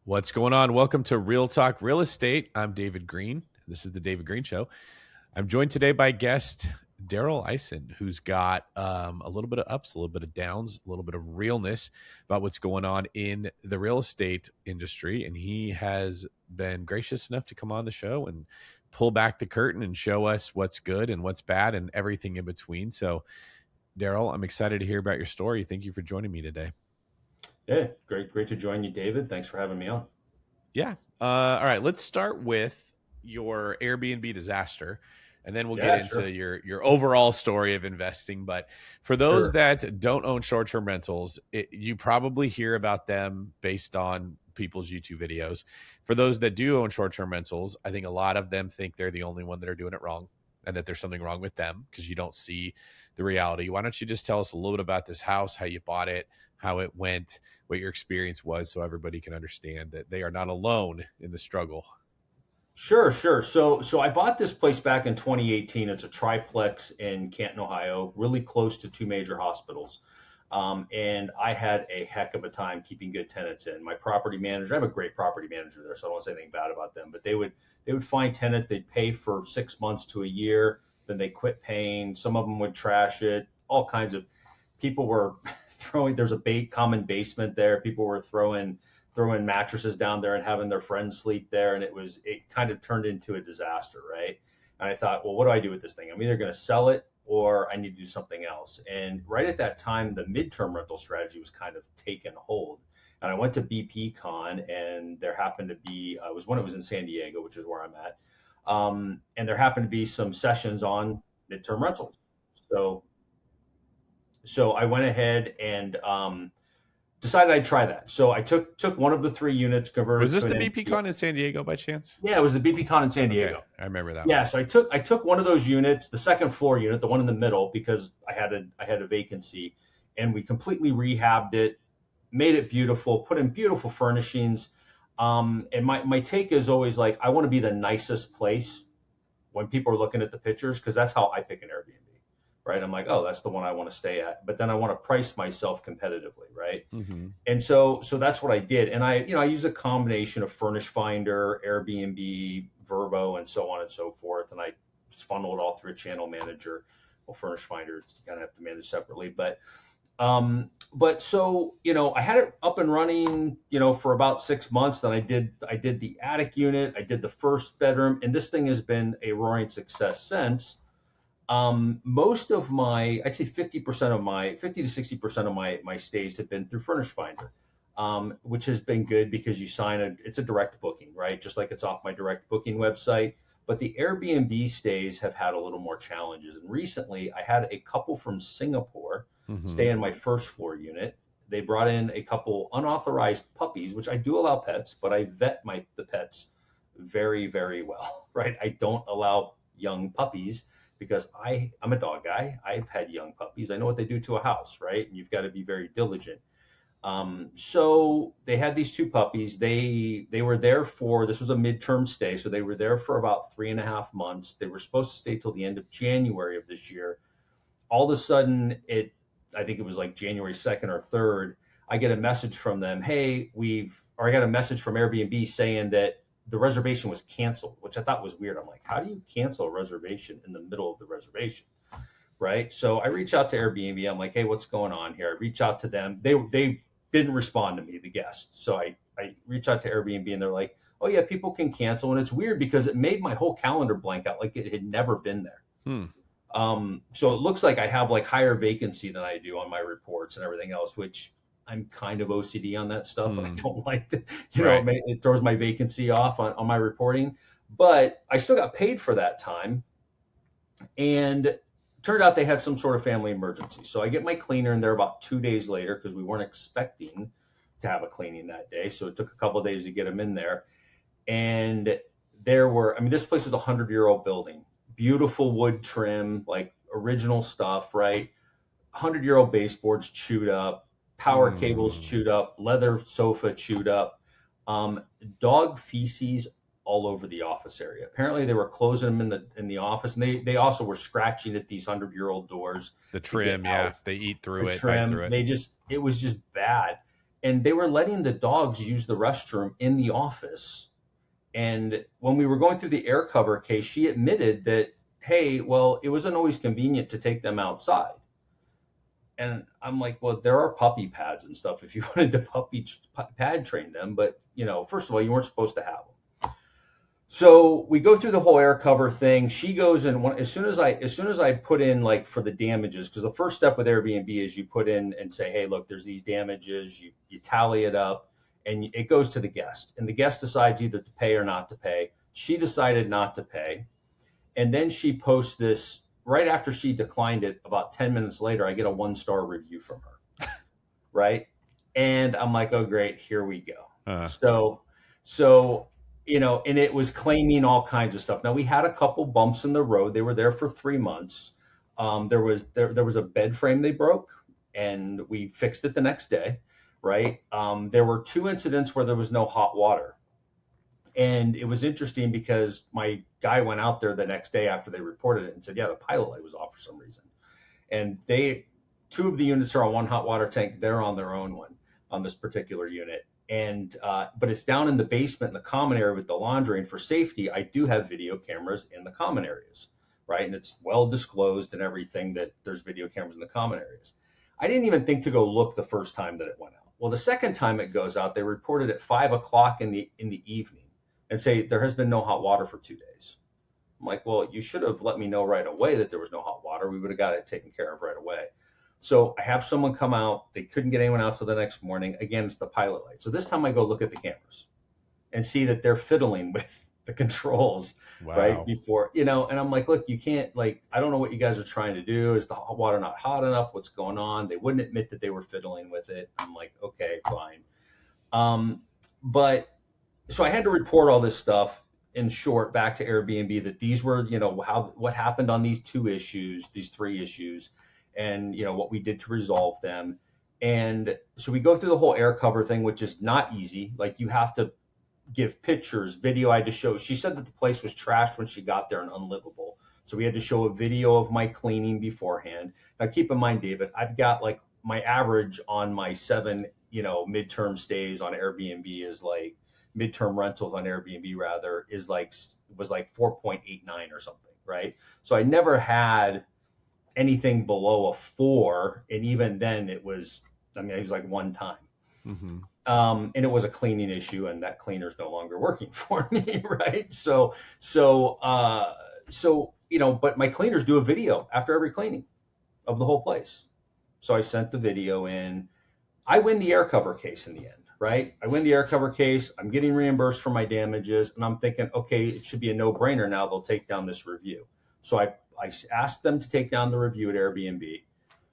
What's going on? Welcome to Real Talk Real Estate. I'm David Greene. This is the David Greene Show. I'm joined today by guest Daryl Eisen, who's got a little bit of ups, a little bit of downs, a little bit of realness about what's going on in the real estate industry. And he has been gracious enough to come on the show and pull back the curtain and show us what's good and what's bad and everything in between. So, Daryl, I'm excited to hear about your story. Thank you for joining me today. Yeah, great to join you, David. Thanks for having me on. Yeah. All right. Let's start with your Airbnb disaster, and then we'll get into Sure. your overall story of investing. But for those Sure. that don't own short-term rentals, you probably hear about them based on people's YouTube videos. For those that do own short-term rentals, I think a lot of them think they're the only one that are doing it wrong and that there's something wrong with them because you don't see the reality. Why don't you just tell us a little bit about this house, how you bought it, how it went, what your experience was, so everybody can understand that they are not alone in the struggle. Sure. So I bought this place back in 2018. It's a triplex in Canton, Ohio, really close to two major hospitals. And I had a heck of a time keeping good tenants in. My property manager, I have a great property manager there, so I don't want to say anything bad about them, but they would find tenants, they'd pay for 6 months to a year, then they quit paying. Some of them would trash it, all kinds of people were throwing, there's a common basement there. People were throwing mattresses down there and having their friends sleep there. And it kind of turned into a disaster, right? And I thought, well, what do I do with this thing? I'm either going to sell it or I need to do something else. And right at that time, the midterm rental strategy was kind of taken hold. And I went to BP Con, and there happened to be, it was when it was in San Diego, which is where I'm at. And there happened to be some sessions on midterm rentals. So, so I went ahead and decided I'd try that. So I took one of the three units, converted Was this to the an BP NPO. Con in San Diego by chance? Yeah, it was the BP Con in San Okay, Diego. I remember that Yeah, one. so I took one of those units, the second floor unit, the one in the middle, because I had a vacancy, and we completely rehabbed it, made it beautiful, put in beautiful furnishings. And my take is always like, I want to be the nicest place when people are looking at the pictures, because that's how I pick an Airbnb, right? I'm like, oh, that's the one I want to stay at, but then I want to price myself competitively, right? Mm-hmm. And so that's what I did. And I use a combination of Furnish Finder, Airbnb, Verbo, and so on and so forth. And I just funnel it all through a channel manager. Well, Furnish Finder, you kind of have to manage separately. But so, I had it up and running, for about 6 months. Then I did the attic unit, I did the first bedroom, and this thing has been a roaring success since. Most of I'd say 50 to 60% of my stays have been through Furnish Finder, which has been good because it's a direct booking, right? Just like it's off my direct booking website. But the Airbnb stays have had a little more challenges. And recently I had a couple from Singapore Mm-hmm. stay in my first floor unit. They brought in a couple unauthorized puppies, which I do allow pets, but I vet the pets very, very well, right? I don't allow young puppies because I'm a dog guy. I've had young puppies. I know what they do to a house, right? And you've got to be very diligent. So they had these two puppies. They were there for, this was a midterm stay, so they were there for about 3.5 months. They were supposed to stay till the end of January of this year. All of a sudden, I think it was like January 2nd or 3rd, I get a message from them. Hey, or I got a message from Airbnb saying that the reservation was canceled, which I thought was weird. I'm like, how do you cancel a reservation in the middle of the reservation? Right. So I reach out to Airbnb. I'm like, hey, what's going on here? I reach out to them. They didn't respond to me, the guests. So I reach out to Airbnb, and they're like, oh yeah, people can cancel. And it's weird because it made my whole calendar blank out, like it had never been there. Hmm. So it looks like I have like higher vacancy than I do on my reports and everything else, which I'm kind of OCD on that stuff. And I Hmm. don't like that, Right. it throws my vacancy off on my reporting, but I still got paid for that time. And turned out they had some sort of family emergency. So I get my cleaner in there about 2 days later because we weren't expecting to have a cleaning that day. So it took a couple of days to get him in there. And this place is a 100-year-old building, beautiful wood trim, like original stuff, right? 100-year-old baseboards chewed up, power cables Hmm. chewed up, leather sofa chewed up, um, dog feces all over the office area. Apparently, they were closing them in the office, and they also were scratching at these 100-year-old doors The to get trim, yeah, out. they eat The through it, bite through trim, it. it was just bad. and they were letting the dogs use the restroom in the office. And when we were going through the air cover case, she admitted that, hey, well, it wasn't always convenient to take them outside. And I'm like, well, there are puppy pads and stuff if you wanted to pad train them, but first of all, you weren't supposed to have them. So we go through the whole air cover thing. She goes and as soon as I put in, like, for the damages, because the first step with Airbnb is you put in and say, hey, look, there's these damages. You tally it up, and it goes to the guest, and the guest decides either to pay or not to pay. She decided not to pay, and then she posts this. Right after she declined it, about 10 minutes later, I get a 1-star review from her. Right. And I'm like, oh, great. Here we go. So, and it was claiming all kinds of stuff. Now, we had a couple bumps in the road. They were there for 3 months. There was a bed frame they broke, and we fixed it the next day. Right. There were 2 incidents where there was no hot water. And it was interesting because my guy went out there the next day after they reported it and said, yeah, the pilot light was off for some reason. And 2 of the units are on one hot water tank. They're on their own one on this particular unit. And, but it's down in the basement in the common area with the laundry. And for safety, I do have video cameras in the common areas, right? And it's well disclosed and everything that there's video cameras in the common areas. I didn't even think to go look the first time that it went out. Well, the second time it goes out, they reported at 5 o'clock in the evening and say there has been no hot water for 2 days. I'm like, well, you should have let me know right away that there was no hot water. We would have got it taken care of right away. So I have someone come out. They couldn't get anyone out till the next morning. Again, it's the pilot light. So this time I go look at the cameras and see that they're fiddling with the controls. Wow. Right before, and I'm like, look, you can't, like, I don't know what you guys are trying to do. Is the hot water not hot enough? What's going on? They wouldn't admit that they were fiddling with it. I'm like, okay, fine. But so I had to report all this stuff in short back to Airbnb that these were, what happened on these 2 issues, these 3 issues, and, what we did to resolve them. And so we go through the whole air cover thing, which is not easy. Like, you have to give pictures, video. I had to show, she said that the place was trashed when she got there and unlivable. So we had to show a video of my cleaning beforehand. Now, keep in mind, David, I've got, like, my average on my 7, midterm stays on Airbnb is like, midterm rentals on Airbnb rather was like 4.89 or something, right? So I never had anything below a 4, and even then it was like one time. Mm-hmm. And it was a cleaning issue, and that cleaner's no longer working for me, right? So but my cleaners do a video after every cleaning of the whole place. So I sent the video in. I win the air cover case in the end. Right? I win the air cover case. I'm getting reimbursed for my damages, and I'm thinking, okay, it should be a no-brainer now. They'll take down this review. So I asked them to take down the review at Airbnb.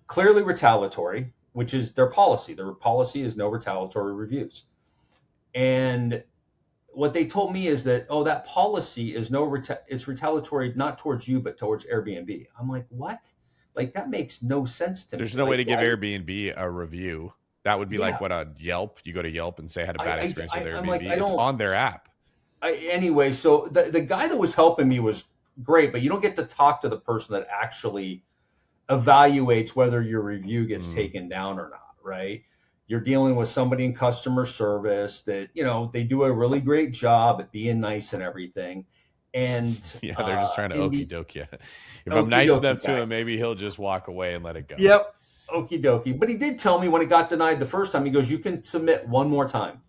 Clearly retaliatory, which is their policy. Their policy is no retaliatory reviews. And what they told me is that, that policy is it's retaliatory not towards you, but towards Airbnb. I'm like, what? Like, that makes no sense to me. There's no way to give Airbnb a review. That would be like what a Yelp. You go to Yelp and say I had a bad experience with Airbnb. Like, it's on their app. Anyway, so the guy that was helping me was great, but you don't get to talk to the person that actually evaluates whether your review gets taken down or not, right? You're dealing with somebody in customer service that, they do a really great job at being nice and everything. And they're just trying to okie doke you. If I'm nice enough to him, maybe he'll just walk away and let it go. Yep. Okie dokie. But he did tell me when it got denied the first time, he goes, you can submit one more time.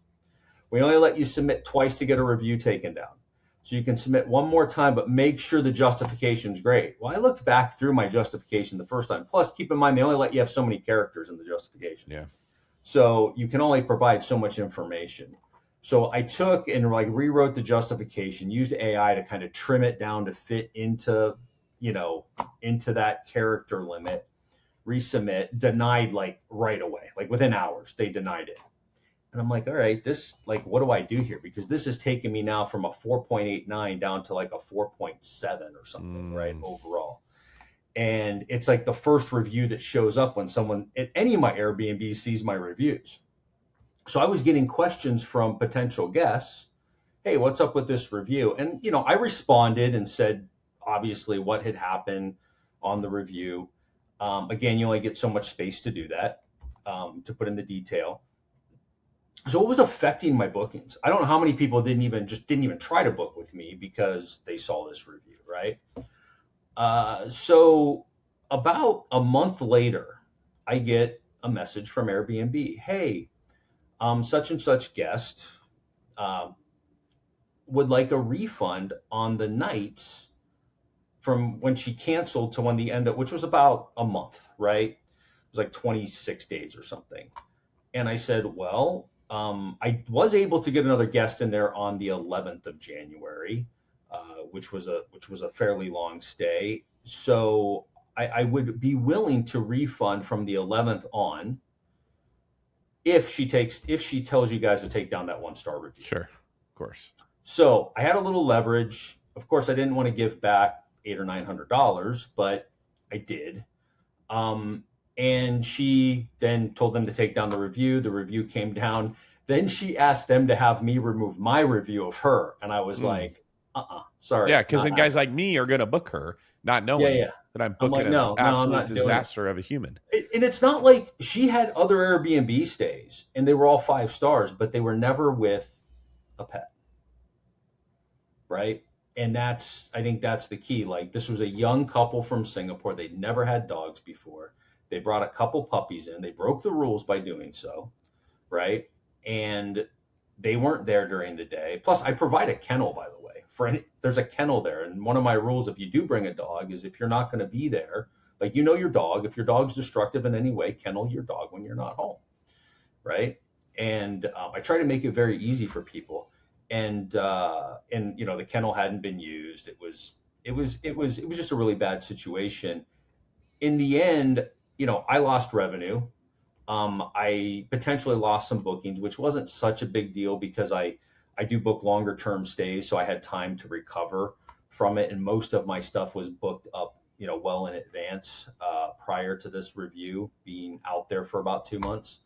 We only let you submit twice to get a review taken down. So you can submit one more time, but make sure the justification's great. Well, I looked back through my justification the first time. Plus, keep in mind, they only let you have so many characters in the justification. Yeah. So you can only provide so much information. So I took and rewrote the justification, used AI to kind of trim it down to fit into that character limit. Resubmit, denied right away, within hours, they denied it. And I'm like, all right, this, what do I do here? Because this has taken me now from a 4.89 down to a 4.7 or something, right, overall. And it's the first review that shows up when someone at any of my Airbnb sees my reviews. So I was getting questions from potential guests. Hey, what's up with this review? And, I responded and said, obviously, what had happened on the review. Again, you only get so much space to do that, to put in the detail. So it was affecting my bookings. I don't know how many people didn't even try to book with me because they saw this review, right? So about a month later, I get a message from Airbnb. Hey, such and such guest um, would like a refund on the nights from when she canceled to when the end of, which was about a month, right? It was like 26 days or something. And I said, well, I was able to get another guest in there on the 11th of January, which was a fairly long stay. So I would be willing to refund from the 11th on if she tells you guys to take down that 1-star review. Sure. Of course. So I had a little leverage. Of course, I didn't want to give back $800 or $900, but I did. Um, and she then told them to take down the review. The review came down. Then she asked them to have me remove my review of her. And I was like, sorry, Yeah, because not then guys happening. like me are going to book her, not Yeah, knowing yeah. that I'm I'm booking like, an no, no, I'm absolute not doing it. disaster of a human. And it's not like she had other Airbnb stays and they were all 5 stars, but they were never with a pet, right? And I think that's the key. Like, this was a young couple from Singapore. They'd never had dogs before. They brought a couple puppies in. They broke the rules by doing so, right? And they weren't there during the day. Plus, I provide a kennel, by the way. There's a kennel there, and one of my rules, if you do bring a dog, is if you're not going to be there, like, your dog. If your dog's destructive in any way, kennel your dog when you're not home, right? And I try to make it very easy for people. And the kennel hadn't been used. It was just a really bad situation. In the end, I lost revenue. I potentially lost some bookings, which wasn't such a big deal because I do book longer term stays, so I had time to recover from it, and most of my stuff was booked up, well in advance prior to this review being out there for about 2 months.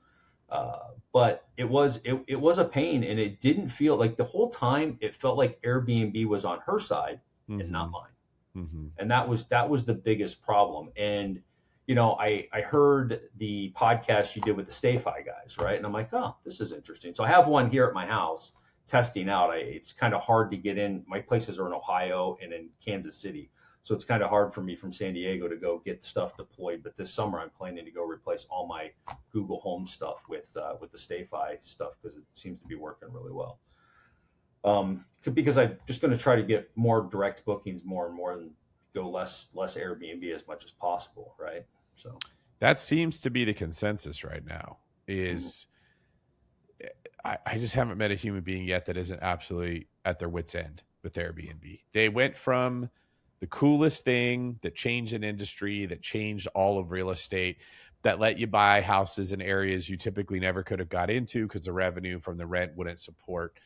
But it was a pain, and it didn't feel like the whole time. It felt like Airbnb was on her side and Mm-hmm. not mine, Mm-hmm. and that was the biggest problem. And I heard the podcast you did with the StayFi guys, right? And I'm like, oh, this is interesting. So I have one here at my house testing out. It's kind of hard to get in. My places are in Ohio and in Kansas City, so it's kind of hard for me from San Diego to go get stuff deployed. But this summer, I'm planning to go replace all my Google Home stuff with the StayFi stuff because it seems to be working really well. Because I'm just going to try to get more direct bookings more and more and go less Airbnb as much as possible, right? So That seems to be the consensus right now. mhm. Is I just haven't met a human being yet that isn't absolutely at their wits' end with Airbnb. They went from the coolest thing that changed an industry, that changed all of real estate, that let you buy houses in areas you typically never could have got into because the revenue from the rent wouldn't support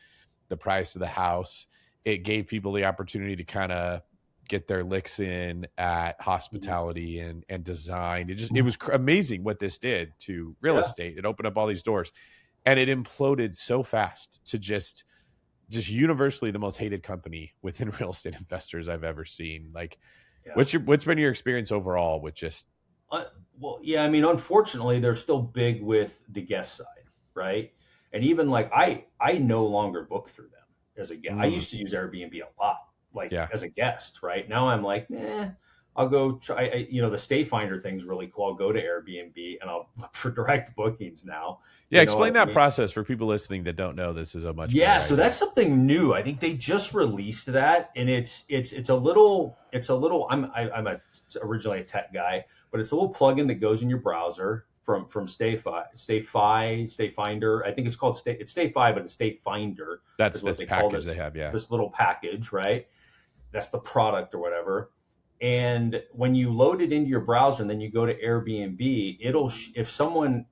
the price of the house. It gave people the opportunity to kind of get their licks in at Mhm. hospitality and design. It was amazing what this did to real Yeah, estate. It opened up all these doors, and it imploded so fast to just universally the most hated company within real estate investors I've ever seen. Like, yeah. what's been your experience overall with just Uh, well, yeah. I mean, unfortunately, they're still big with the guest side, right? And even like I no longer book through them as a guest. I mm, used to use Airbnb a lot, like yeah. as a guest, right? Now I'm like, I'll go try. The Stay Finder thing's really cool. I'll go to Airbnb and I'll look for direct bookings now. Yeah, You know what explain I that mean? process for people listening that don't know this is a much Yeah, better so that's idea. something new. I think they just released that, and it's a little. Originally a tech guy, but it's a little plugin that goes in your browser from StayFinder. I think it's called It's StayFi, but it's StayFinder That's is what this they call package this they have, yeah. this little package, right? That's the product or whatever. And when you load it into your browser and then you go to Airbnb,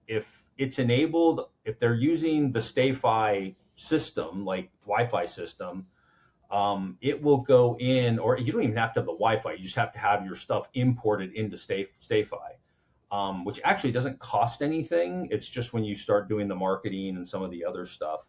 if it's enabled, if they're using the StayFi system, like Wi-Fi system, it will go in, or you don't even have to have the Wi-Fi. You just have to have your stuff imported into StayFi, which actually doesn't cost anything. It's just when you start doing the marketing and some of the other stuff,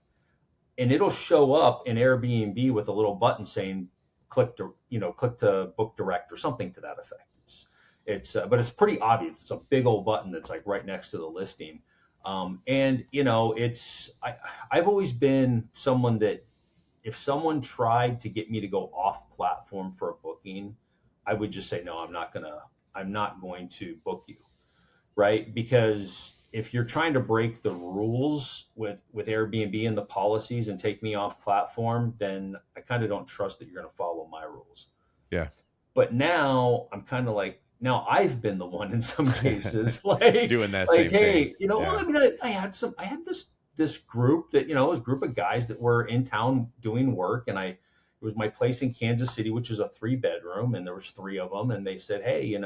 and it'll show up in Airbnb with a little button saying click to book direct or something to that effect. But it's pretty obvious. It's a big old button that's like right next to the listing. And I've always been someone that if someone tried to get me to go off platform for a booking, I would just say, no, I'm not going to book you, right? Because if you're trying to break the rules with Airbnb and the policies and take me off platform, then I kind of don't trust that you're going to follow my rules. Yeah. But now I'm kind of like, now I've been the one in some cases, like, Doing that same thing. hey, Yeah. I mean, I had this group that, it was a group of guys that were in town doing work, and it was my place in Kansas City, which is a 3 bedroom, and there was three of them, and they said, hey,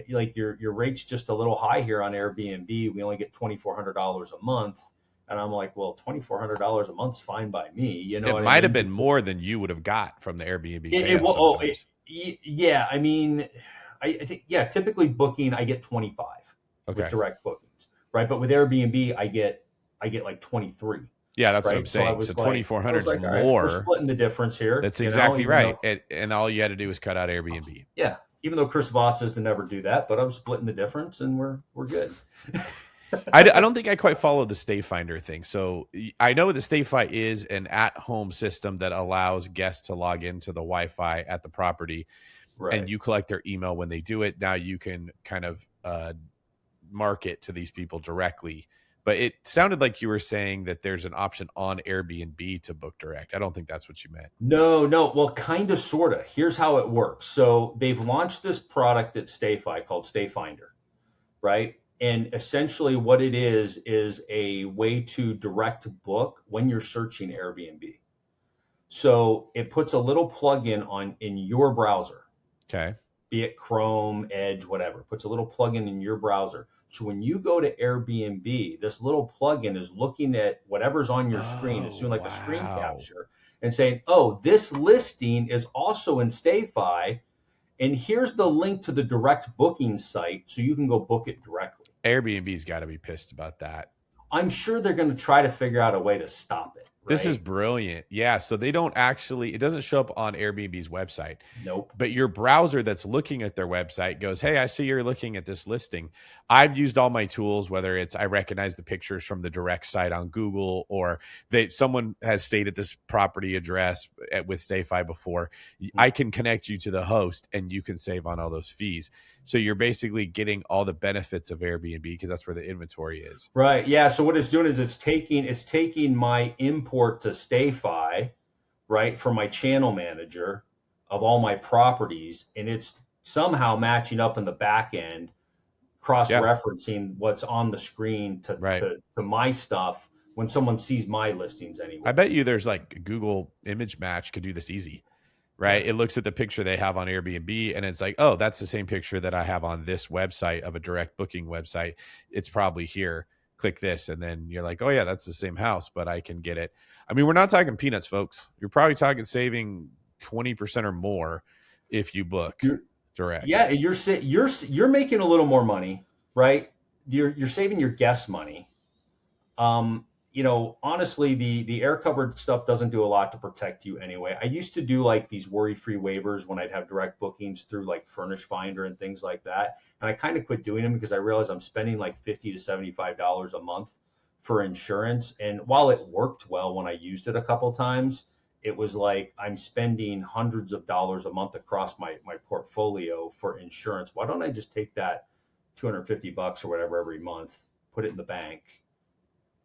like your rate's just a little high here on Airbnb. We only get $2,400 a month. And I'm like, well, $2,400 a month's fine by me. You know It what I might have mean? been more than you would have got from the Airbnb It, it payout well, oh, sometimes. yeah. I mean, I think, yeah. Typically, booking I get 25 with Okay. direct bookings, right? But with Airbnb, I get like 23, Yeah, that's what I'm right? So saying. So I 2,400 was is like, all right, we're more. splitting the difference here, That's exactly even right. though, And all you had to do was cut out Airbnb. yeah, even though Chris Voss says to never do that, but I'm splitting the difference, and we're good. I don't think I quite follow the Stay Finder thing. So I know the StayFi is an at-home system that allows guests to log into the Wi-Fi at the property, and Right. you collect their email when they do it. Now you can kind of market to these people directly. But it sounded like you were saying that there's an option on Airbnb to book direct. I don't think that's what you meant. No, no. Well, kind of, sort of. Here's how it works. So they've launched this product at StayFi called Stay Finder, right? And essentially, what it is a way to direct book when you're searching Airbnb. So it puts a little plugin on in your browser, Okay. be it Chrome, Edge, whatever. Puts a little plugin in your browser. So when you go to Airbnb, this little plugin is looking at whatever's on your screen. It's Oh, doing like a screen wow. capture and saying, "Oh, this listing is also in StayFi, and here's the link to the direct booking site, so you can go book it directly." Airbnb's got to be pissed about that. I'm sure they're going to try to figure out a way to stop it, This is right? brilliant. Yeah. So they don't actually, it doesn't show up on Airbnb's website, Nope. but your browser that's looking at their website goes, hey, I see you're looking at this listing. I've used all my tools, whether it's I recognize the pictures from the direct site on Google, or that someone has stayed at this property address with StayFi before. I can connect you to the host and you can save on all those fees. So you're basically getting all the benefits of Airbnb because that's where the inventory is. Right. Yeah. So what it's doing is it's taking my import to StayFi, right, for my channel manager of all my properties, and it's somehow matching up in the back end, Yeah. cross-referencing what's on the screen to Right. to to my stuff when someone sees my listings I anywhere. bet you there's like Google image match could do this easy, right? Yeah. It looks at the picture they have on Airbnb and it's like, oh, that's the same picture that I have on this website of a direct booking website. It's probably here. Click this. And then you're like, oh, yeah, that's the same house, but I can get it. I mean, we're not talking peanuts, folks. You're probably talking saving 20% or more if you book You're, direct. yeah, you're making a little more money, right? You're saving your guest money. Honestly, the air covered stuff doesn't do a lot to protect you anyway. I used to do like these worry free waivers when I'd have direct bookings through like Furnish Finder and things like that. And I kind of quit doing them because I realized I'm spending like $50 to $75 a month for insurance. And while it worked well when I used it a couple times, it was like I'm spending hundreds of dollars a month across my portfolio for insurance. Why don't I just take that 250 bucks or whatever every month, put it in the bank,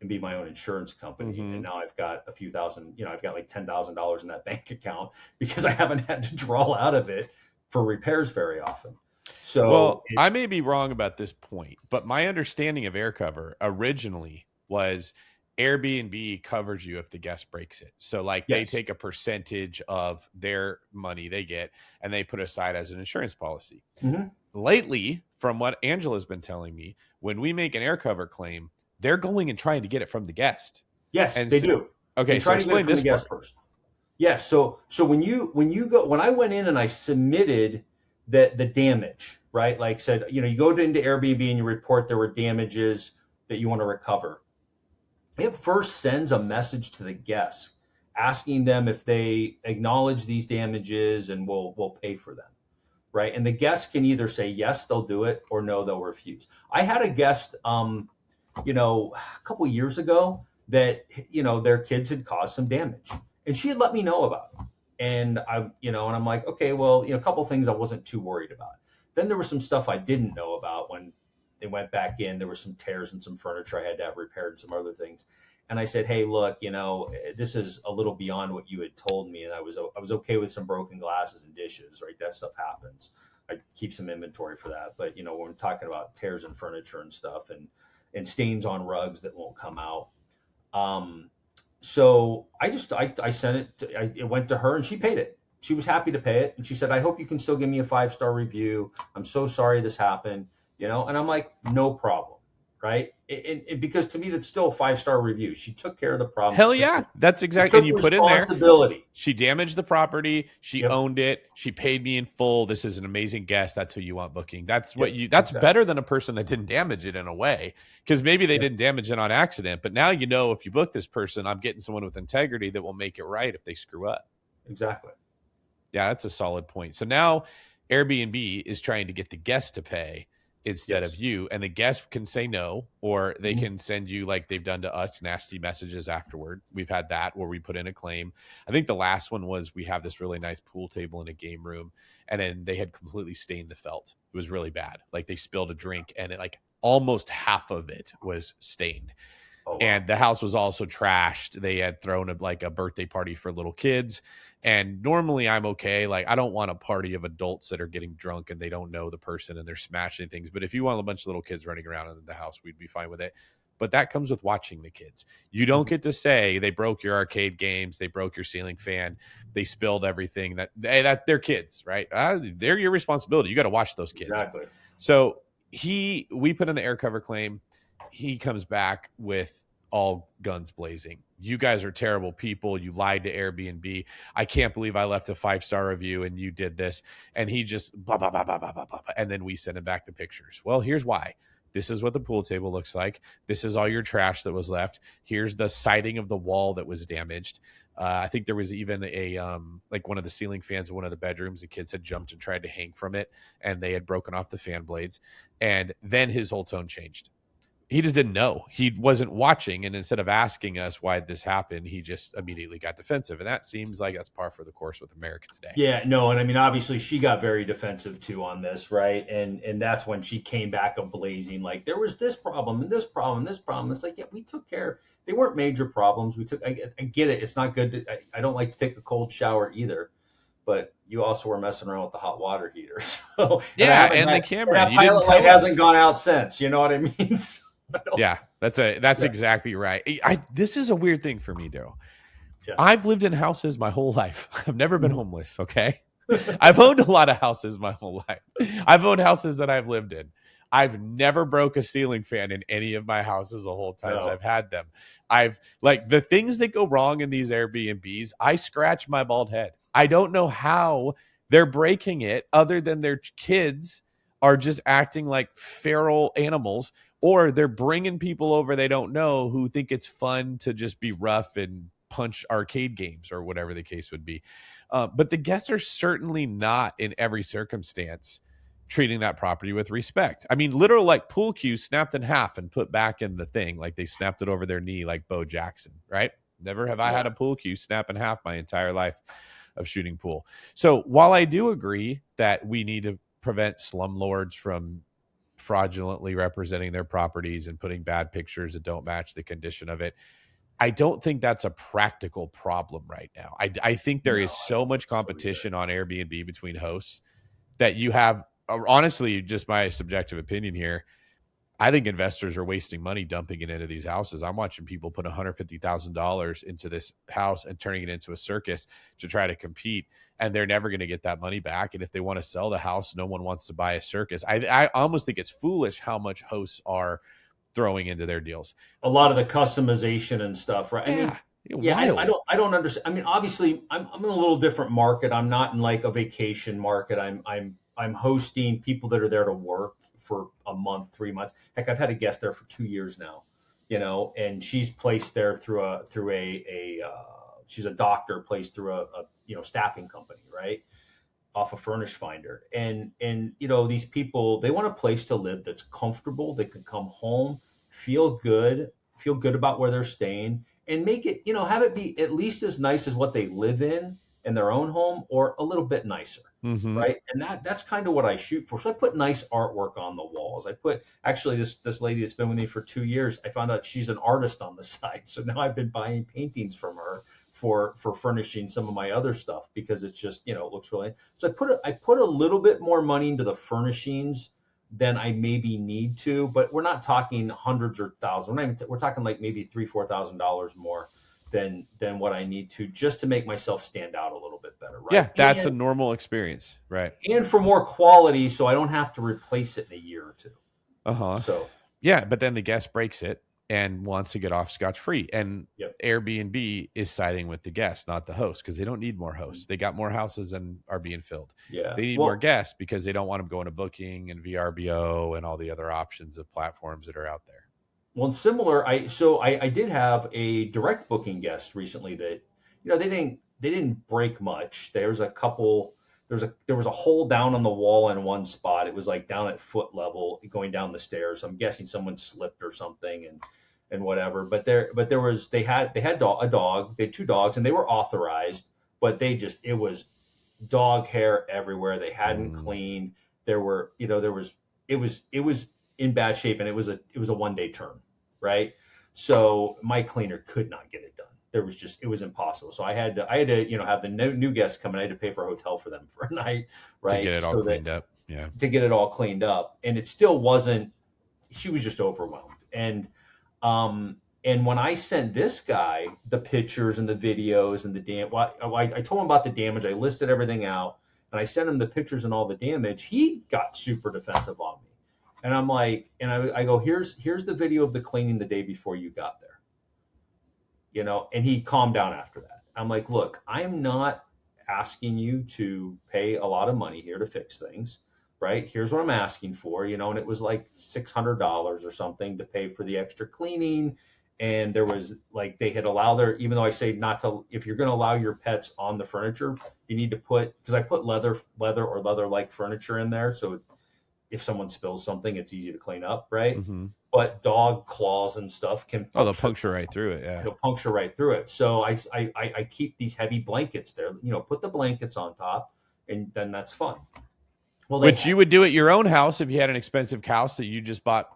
and be my own insurance company. Mm-hmm. And now I've got a few thousand, I've got like $10,000 in that bank account because I haven't had to draw out of it for repairs very often. So Well, I may be wrong about this point, but my understanding of air cover originally was Airbnb covers you if the guest breaks it. So, like, they yes. take a percentage of their money they get and they put aside as an insurance policy. Hmm. Lately, from what Angela's been telling me, when we make an air cover claim, they're going and trying to get it from the guest. Yes, And they so, do. They okay, so try to get it explain from the this guest part. first. Yes. So when I went in and I submitted the damage, right? Like said, you go into Airbnb and you report there were damages that you want to recover. It first sends a message to the guests asking them if they acknowledge these damages and will pay for them, right? And the guests can either say yes, they'll do it, or no, they'll refuse. I had a guest. a couple of years ago that, their kids had caused some damage, and she had let me know about it. And and I'm like, okay, well, a couple of things I wasn't too worried about. Then there was some stuff I didn't know about when they went back in. There were some tears in some furniture I had to have repaired and some other things. And I said, hey, look, this is a little beyond what you had told me. And I was okay with some broken glasses and dishes, right? That stuff happens. I keep some inventory for that. But, when we're talking about tears in furniture and stuff and stains on rugs that won't come out. Um, so I sent it, it went to her and she paid it. She was happy to pay it. And she said, I hope you can still give me a 5-star review. I'm so sorry this happened, and I'm like, no problem. Right. And because to me, that's still a 5-star review. She took care of the problem. Hell yeah. That's She exactly. took And you put in there, responsibility. she damaged the property. She Yep. owned it. She paid me in full. This is an amazing guest. That's who you want booking. That's what Yep, that's exactly. better than a person that didn't damage it in a way. Because maybe they Yep, didn't damage it on accident. But now, if you book this person, I'm getting someone with integrity that will make it right if they screw up. exactly. Yeah, that's a solid point. So now Airbnb is trying to get the guest to pay instead Yes. of you, and the guest can say no, or they Mhm. can send you, like they've done to us, nasty messages afterward. We've had that where we put in a claim. I think the last one was we have this really nice pool table in a game room, and then they had completely stained the felt. It was really bad. Like they spilled a drink, and it like almost half of it was stained. Oh, wow. And the house was also trashed. They had thrown like a birthday party for little kids. And normally I'm okay. Like I don't want a party of adults that are getting drunk and they don't know the person and they're smashing things. But if you want a bunch of little kids running around in the house, we'd be fine with it. But that comes with watching the kids. You don't Mhm. get to say they broke your arcade games, they broke your ceiling fan, they spilled everything. That they're kids, right? They're your responsibility. You got to watch those kids. Exactly. So we put in the air cover claim. He comes back with all guns blazing. You guys are terrible people. You lied to Airbnb. I can't believe I left a 5-star review and you did this. And he just blah, blah, blah, blah, blah, blah, blah. And then we send him back the pictures. Well, here's why. This is what the pool table looks like. This is all your trash that was left. Here's the siding of the wall that was damaged. I think there was even a like one of the ceiling fans in one of the bedrooms. The kids had jumped and tried to hang from it, and they had broken off the fan blades. And then his whole tone changed. He just didn't know. He wasn't watching, and instead of asking us why this happened, he just immediately got defensive. And that seems like that's par for the course with America today. Yeah, no, and I mean, obviously, she got very defensive too on this, right? And that's when she came back ablazing, like there was this problem and this problem and this problem. It's like, yeah, we took care. They weren't major problems. We took. I get it. It's not good. I don't like to take a cold shower either, but you also were messing around with the hot water heater. So, and I Yeah, haven't and the had, and camera, that you didn't pilot light tell hasn't us. gone out since. You know what I mean? So, Yeah, that's yeah, exactly right. This is a weird thing for me, Daryl. yeah. I've lived in houses my whole life. I've never been homeless. Okay, I've owned a lot of houses my whole life. I've owned houses that I've lived in. I've never broke a ceiling fan in any of my houses the whole times No. I've had them. I've like the things that go wrong in these Airbnbs, I scratch my bald head. I don't know how they're breaking it other than their kids are just acting like feral animals, or they're bringing people over they don't know who think it's fun to just be rough and punch arcade games or whatever the case would be. But the guests are certainly not in every circumstance treating that property with respect. I mean, literal like pool cue snapped in half and put back in the thing, like they snapped it over their knee, like Bo Jackson, right? Never have I had Yeah. a pool cue snap in half my entire life of shooting pool. So while I do agree that we need to prevent slumlords from fraudulently representing their properties and putting bad pictures that don't match the condition of it, I don't think that's a practical problem right now. I think there No, is I so don't much think so either. competition on Airbnb between hosts that you have, honestly, just my subjective opinion here, I think investors are wasting money dumping it into these houses. I'm watching people put $150,000 into this house and turning it into a circus to try to compete, and they're never going to get that money back. And if they want to sell the house, no one wants to buy a circus. I almost think it's foolish how much hosts are throwing into their deals. A lot of the customization and stuff, right? I mean, Yeah, yeah, wild. I don't understand. I mean, obviously, I'm in a little different market. I'm not in like a vacation market. I'm hosting people that are there to work for a month, 3 months. Heck, I've had a guest there for 2 years now, and she's placed there she's a doctor placed through a staffing company, right? Off a Furnish Finder. And these people, they want a place to live that's comfortable. They can come home, feel good about where they're staying, and make it, have it be at least as nice as what they live in their own home, or a little bit nicer. Mm-hmm. Right. And that's kind of what I shoot for. So I put nice artwork on the walls. I put, actually, this lady that's been with me for 2 years, I found out she's an artist on the side. So now I've been buying paintings from her for furnishing some of my other stuff, because it's just, it looks really. So I put a little bit more money into the furnishings than I maybe need to, but we're not talking hundreds or thousands. We're talking like maybe $3,000-$4,000 more than what I need to, just to make myself stand out a little bit better, Yeah, right? that's a normal experience, right? And for more quality, so I don't have to replace it in a year or two. Uh-huh. So Yeah, but then the guest breaks it and wants to get off scotch-free. And yep. Airbnb is siding with the guest, not the host, because they don't need more hosts. They got more houses than are being filled. Yeah. They need more guests because they don't want them going to Booking and VRBO and all the other options of platforms that are out there. Well, and similar, I did have a direct booking guest recently that, they didn't break much. There was a hole down on the wall in one spot. It was like down at foot level going down the stairs. I'm guessing someone slipped or something, and whatever. But they had a dog. They had two dogs, and they were authorized, but it was dog hair everywhere. They hadn't cleaned. It was in bad shape, and it was a 1-day term, right? So my cleaner could not get it done. It was impossible. So I had to have the new guests come, and I had to pay for a hotel for them for a night, right? To get it all cleaned up. Yeah. To get it all cleaned up. And it still wasn't, she was just overwhelmed. And when I sent this guy the pictures and the videos and I told him about the damage. I listed everything out, and I sent him the pictures and all the damage. He got super defensive on me. And I'm like, I go, here's the video of the cleaning the day before you got there. And he calmed down after that. I'm like, look, I'm not asking you to pay a lot of money here to fix things, right? Here's what I'm asking for, and it was like $600 or something to pay for the extra cleaning. And there was like, they had allowed even though I say not to, if you're going to allow your pets on the furniture, you need to because I put leather or leather-like furniture in there. So if someone spills something, it's easy to clean up, right? Mm-hmm. But dog claws and stuff can they'll puncture right through it. Yeah, they'll puncture right through it. So I keep these heavy blankets there. Put the blankets on top, and then that's fine. Well, which you would do at your own house if you had an expensive house that you just paid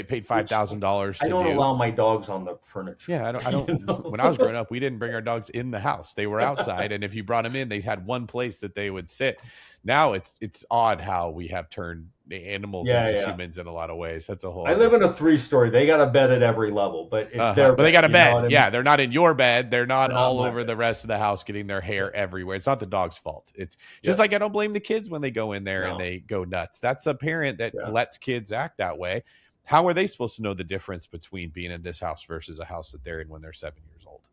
$5,000 to I don't do. allow my dogs on the furniture. Yeah, I don't. When I was growing up, we didn't bring our dogs in the house; they were outside, and if you brought them in, they had one place that they would sit. Now it's odd how we have turned the animals into humans in a lot of ways. That's a whole. I live in a 3-story. They got a bed at every level, but it's their bed. But they got a bed. I mean? Yeah, they're not in your bed. They're not all over the rest of the house getting their hair everywhere. It's not the dog's fault. It's just like I don't blame the kids when they go in there and they go nuts. That's a parent that lets kids act that way. How are they supposed to know the difference between being in this house versus a house that they're in when they're 7 years old?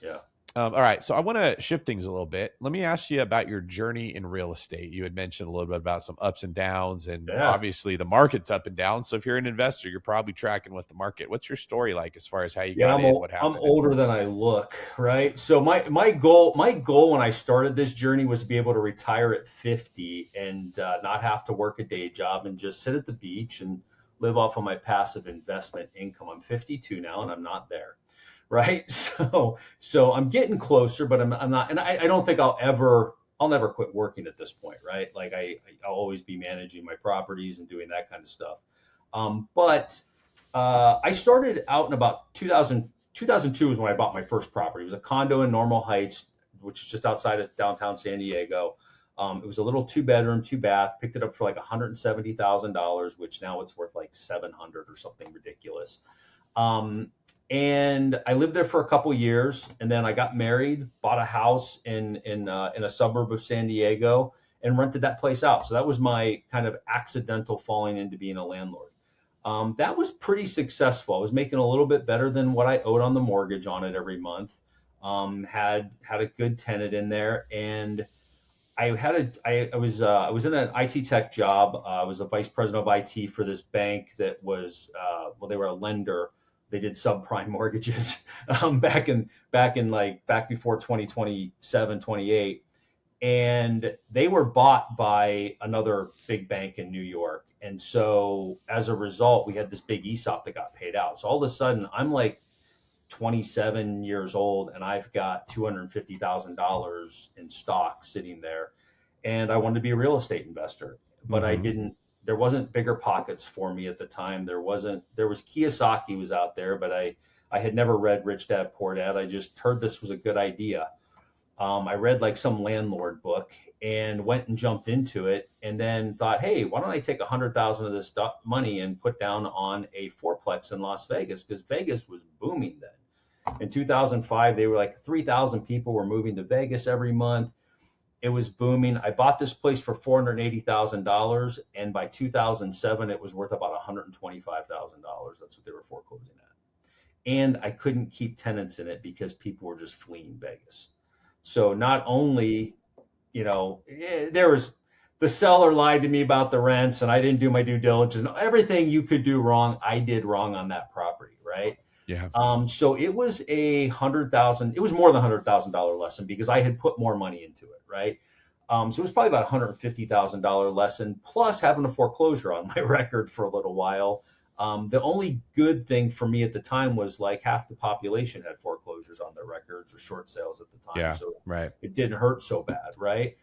Yeah. All right. So I want to shift things a little bit. Let me ask you about your journey in real estate. You had mentioned a little bit about some ups and downs, and obviously the market's up and down. So if you're an investor, you're probably tracking with the market. What's your story like as far as how you got in, what happened? I'm older than I look, right? So my goal when I started this journey was to be able to retire at 50 and not have to work a day job and just sit at the beach and live off of my passive investment income. I'm 52 now, and I'm not there. Right. So I'm getting closer, but I'm not, and I don't think I'll never quit working at this point. Right. Like I'll always be managing my properties and doing that kind of stuff. But I started out in about 2002 is when I bought my first property. It was a condo in Normal Heights, which is just outside of downtown San Diego. It was a little 2-bedroom, 2-bath, picked it up for like $170,000, which now it's worth like 700 or something ridiculous. And I lived there for a couple years, and then I got married, bought a house in a suburb of San Diego, and rented that place out. So that was my kind of accidental falling into being a landlord. That was pretty successful. I was making a little bit better than what I owed on the mortgage on it every month. Had a good tenant in there, and I was in an IT tech job. I was a vice president of IT for this bank that was they were a lender. They did subprime mortgages back before 2027, 28. And they were bought by another big bank in New York. And so as a result, we had this big ESOP that got paid out. So all of a sudden, I'm like 27 years old and I've got $250,000 in stock sitting there. And I wanted to be a real estate investor, but I Mm-hmm. didn't, there wasn't bigger pockets for me at the time. There was Kiyosaki was out there, but I had never read Rich Dad Poor Dad. I just heard this was a good idea. I read like some landlord book and went and jumped into it, and then thought, hey, why don't I take 100,000 of this money and put down on a fourplex in Las Vegas, because Vegas was booming then. In 2005, they were like 3,000 people were moving to Vegas every month. It was booming. I bought this place for $480,000, and by 2007, it was worth about $125,000. That's what they were foreclosing at. And I couldn't keep tenants in it because people were just fleeing Vegas. So not only, there was the seller lied to me about the rents, and I didn't do my due diligence. Everything you could do wrong, I did wrong on that property, right? Yeah. So it was it was more than $100,000 lesson because I had put more money into it, right? So it was probably about $150,000 lesson, plus having a foreclosure on my record for a little while. The only good thing for me at the time was like half the population had foreclosures on their records or short sales at the time. Yeah. So Right. it didn't hurt so bad, right?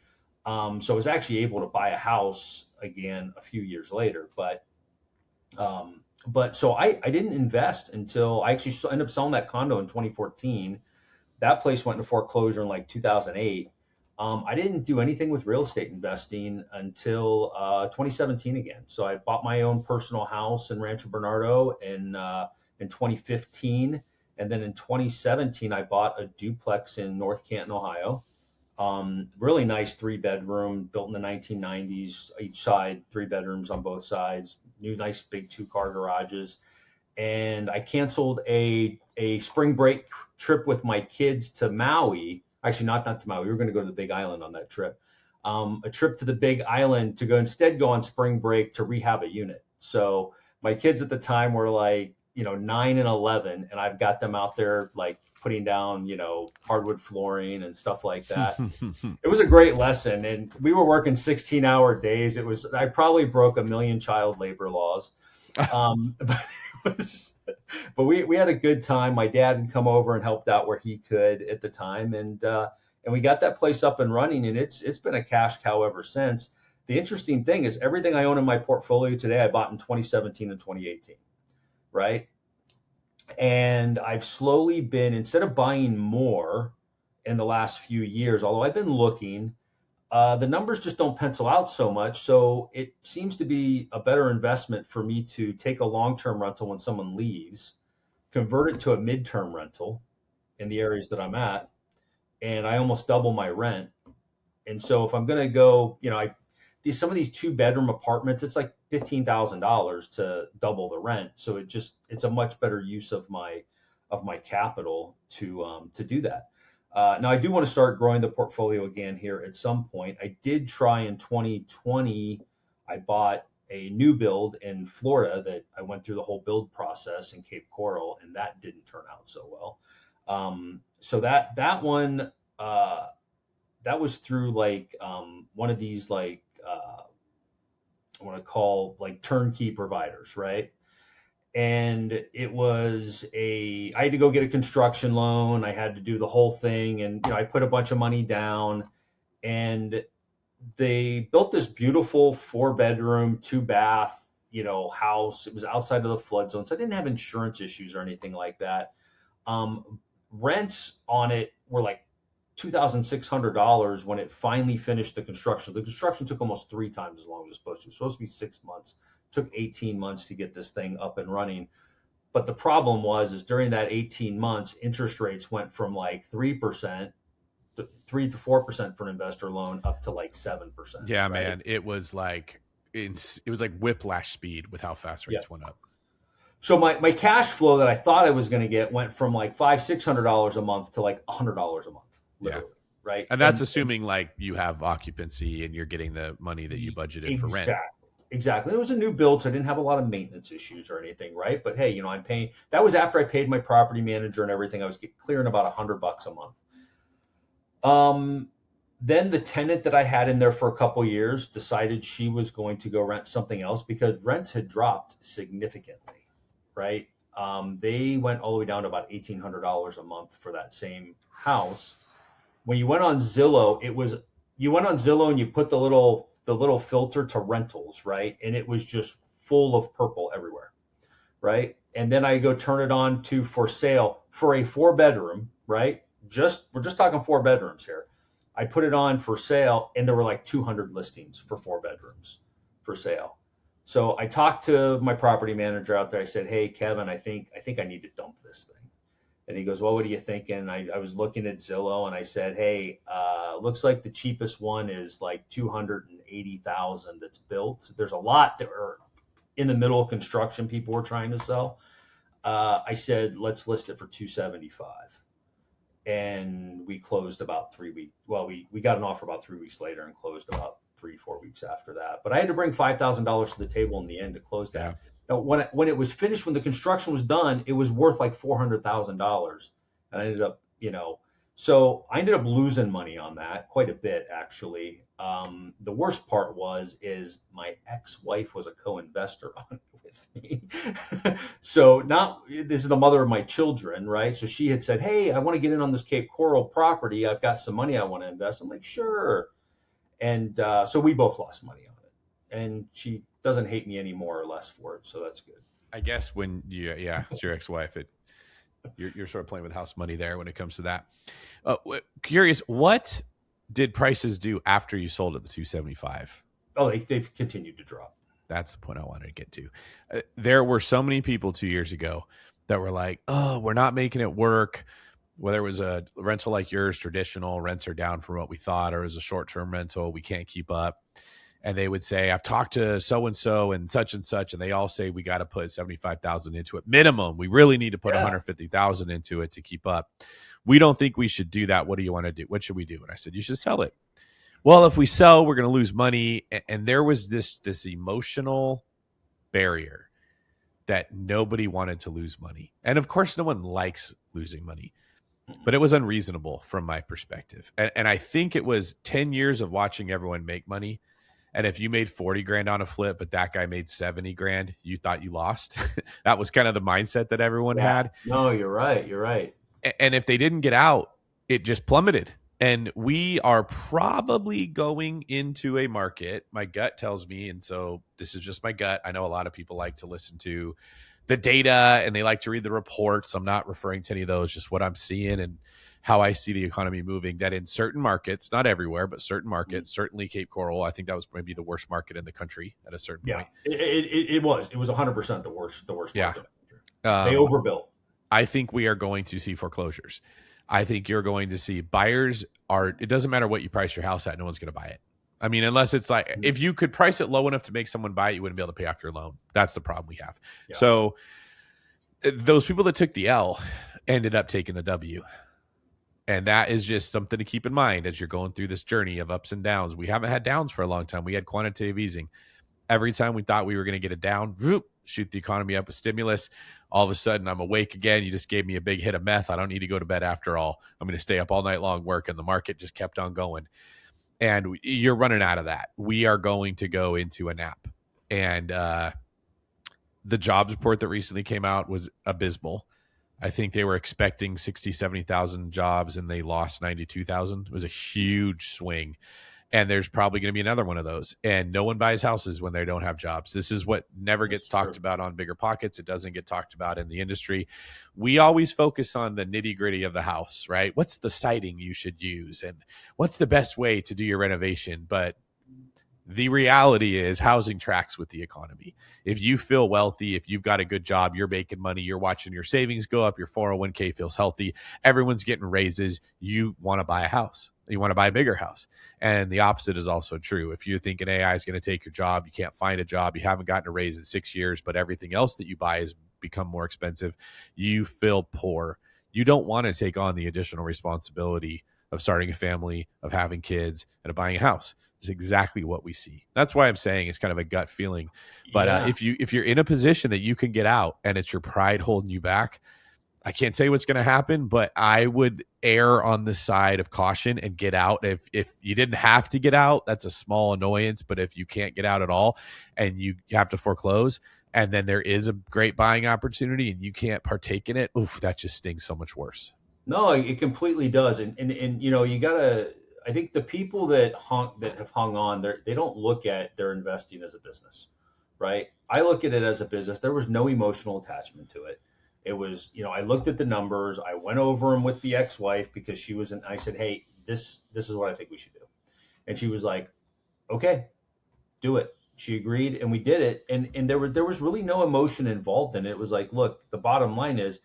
So I was actually able to buy a house again a few years later, but so I didn't invest until I actually ended up selling that condo in 2014. That place went into foreclosure in like 2008. I didn't do anything with real estate investing until 2017 again. So I bought my own personal house in Rancho Bernardo in 2015, and then in 2017 I bought a duplex in North Canton, Ohio. Really nice 3-bedroom, built in the 1990s, each side 3 bedrooms on both sides, new nice big 2-car garages. And I canceled a spring break trip with my kids to Maui. Actually, not to Maui. We were going to go to the Big Island on that trip. A trip to the Big Island to go on spring break to rehab a unit. So my kids at the time were like, 9 and 11, and I've got them out there like putting down, hardwood flooring and stuff like that. It was a great lesson, and we were working 16-hour days. I probably broke a million child labor laws. But but we had a good time. My dad had come over and helped out where he could at the time, and we got that place up and running, and it's been a cash cow ever since. The interesting thing is everything I own in my portfolio today I bought in 2017 and 2018, right? And I've slowly been, instead of buying more in the last few years, although I've been looking, the numbers just don't pencil out so much. So it seems to be a better investment for me to take a long-term rental when someone leaves, convert it to a mid-term rental in the areas that I'm at, and I almost double my rent. And so if I'm going to go, some of these 2-bedroom apartments, it's like $15,000 to double the rent. So it's a much better use of my capital to do that. Now, I do want to start growing the portfolio again here at some point. I did try in 2020. I bought a new build in Florida that I went through the whole build process in Cape Coral, and that didn't turn out so well. So that one, that was through like one of these like I want to call like turnkey providers, right? And I had to go get a construction loan. I had to do the whole thing. And, I put a bunch of money down, and they built this beautiful 4-bedroom, 2-bath, house. It was outside of the flood zone. So I didn't have insurance issues or anything like that. Rents on it were like $2,600 when it finally finished the construction. The construction took almost 3 times as long as it was supposed to. It was supposed to be 6 months. Took 18 months to get this thing up and running. But the problem is during that 18 months, interest rates went from like 3%, 3 to 4% for an investor loan up to like 7%. Yeah, right? man. It was like whiplash speed with how fast rates went up. So my cash flow that I thought I was going to get went from like $500-$600 a month to like $100 a month, literally. Yeah. Right. And that's assuming like you have occupancy and you're getting the money that you budgeted for rent. Exactly. It was a new build, so I didn't have a lot of maintenance issues or anything, right? But hey, I'm paying. That was after I paid my property manager and everything. I was clearing about $100 a month. Then the tenant that I had in there for a couple years decided she was going to go rent something else because rents had dropped significantly, right? They went all the way down to about $1,800 a month for that same house. When you went on Zillow, you went on Zillow and you put the little filter to rentals, right? And it was just full of purple everywhere, right? And then I go turn it on to for sale for a 4 bedroom, right? We're just talking 4 bedrooms here. I put it on for sale and there were like 200 listings for 4 bedrooms for sale. So I talked to my property manager out there. I said, "Hey, Kevin, I think I need to dump this thing." And he goes, "Well, what are you thinking?" I was looking at Zillow and I said, "Hey, looks like the cheapest one is like 280,000 that's built. There's a lot that are in the middle of construction people were trying to sell." I said, "Let's list it for 275." And we closed about 3 weeks. Well, we got an offer about 3 weeks later and closed about 3, 4 weeks after that. But I had to bring $5,000 to the table in the end to close that. Yeah. Now, when it was finished, when the construction was done, it was worth like $400,000, and I ended up, so I ended up losing money on that quite a bit actually. The worst part is my ex-wife was a co-investor on it with me. So now this is the mother of my children, right? So she had said, "Hey, I want to get in on this Cape Coral property. I've got some money I want to invest." I'm like, "Sure." And so we both lost money on it. And she doesn't hate me any more or less for it. So that's good. I guess when it's your ex-wife, you're sort of playing with house money there when it comes to that. Curious, what did prices do after you sold at the 275? Oh, they've continued to drop. That's the point I wanted to get to. There were so many people 2 years ago that were like, "Oh, we're not making it work." Whether it was a rental like yours, traditional rents are down from what we thought, or it was a short-term rental, we can't keep up. And they would say, "I've talked to so-and-so and such, and they all say we got to put 75,000 into it. Minimum. We really need to put 150,000 into it to keep up. We don't think we should do that. What do you want to do? What should we do?" And I said, "You should sell it." "Well, if we sell, we're going to lose money." And there was this emotional barrier that nobody wanted to lose money. And of course, no one likes losing money, but it was unreasonable from my perspective. And I think it was 10 years of watching everyone make money. And if you made 40 grand on a flip, but that guy made 70 grand, you thought you lost. That was kind of the mindset that everyone had. No, you're right. You're right. And if they didn't get out, it just plummeted. And we are probably going into a market, my gut tells me, and so this is just my gut. I know a lot of people like to listen to the data and they like to read the reports. I'm not referring to any of those, just what I'm seeing and how I see the economy moving, that in certain markets, not everywhere, but certain markets, certainly Cape Coral, I think that was maybe the worst market in the country at a certain point. It was 100% the worst market. Yeah. They overbuilt. I think we are going to see foreclosures. I think you're going to see buyers it doesn't matter what you price your house at, no one's going to buy it. I mean, unless it's like, if you could price it low enough to make someone buy it, you wouldn't be able to pay off your loan. That's the problem we have. Yeah. So those people that took the L ended up taking the W. And that is just something to keep in mind as you're going through this journey of ups and downs. We haven't had downs for a long time. We had quantitative easing. Every time we thought we were going to get it down, shoot the economy up with stimulus. All of a sudden, I'm awake again. You just gave me a big hit of meth. I don't need to go to bed after all. I'm going to stay up all night long, work, and the market just kept on going. And you're running out of that. We are going to go into a nap. And the jobs report that recently came out was abysmal. I think they were expecting 60, 70,000 jobs and they lost 92,000. It was a huge swing. And there's probably going to be another one of those. And no one buys houses when they don't have jobs. This is what never gets talked about on Bigger Pockets. It doesn't get talked about in the industry. We always focus on the nitty gritty of the house, right? What's the siding you should use? And what's the best way to do your renovation? But the reality is housing tracks with the economy. If you feel wealthy, if you've got a good job, you're making money, you're watching your savings go up, your 401k feels healthy, everyone's getting raises, you want to buy a house. You want to buy a bigger house. And the opposite is also true. If you're thinking AI is going to take your job, you can't find a job, you haven't gotten a raise in 6 years, but everything else that you buy has become more expensive, you feel poor. You don't want to take on the additional responsibility of starting a family, of having kids, and of buying a house. Is exactly what we see. That's why I'm saying it's kind of a gut feeling. But if you're in a position that you can get out and it's your pride holding you back, I can't say what's going to happen, but I would err on the side of caution and get out. If you didn't have to get out, that's a small annoyance. But if you can't get out at all and you have to foreclose, and then there is a great buying opportunity and you can't partake in it, oof, that just stings so much worse. No, it completely does. And you know, you gotta, I think the people that have hung on, they don't look at their investing as a business, right? I look at it as a business. There was no emotional attachment to it. It was, you know, I looked at the numbers, I went over them with the ex-wife because she was, I said, hey, this is what I think we should do. And she was like, okay, do it. She agreed and we did it. And there was really no emotion involved in it. It was like, look, the bottom line is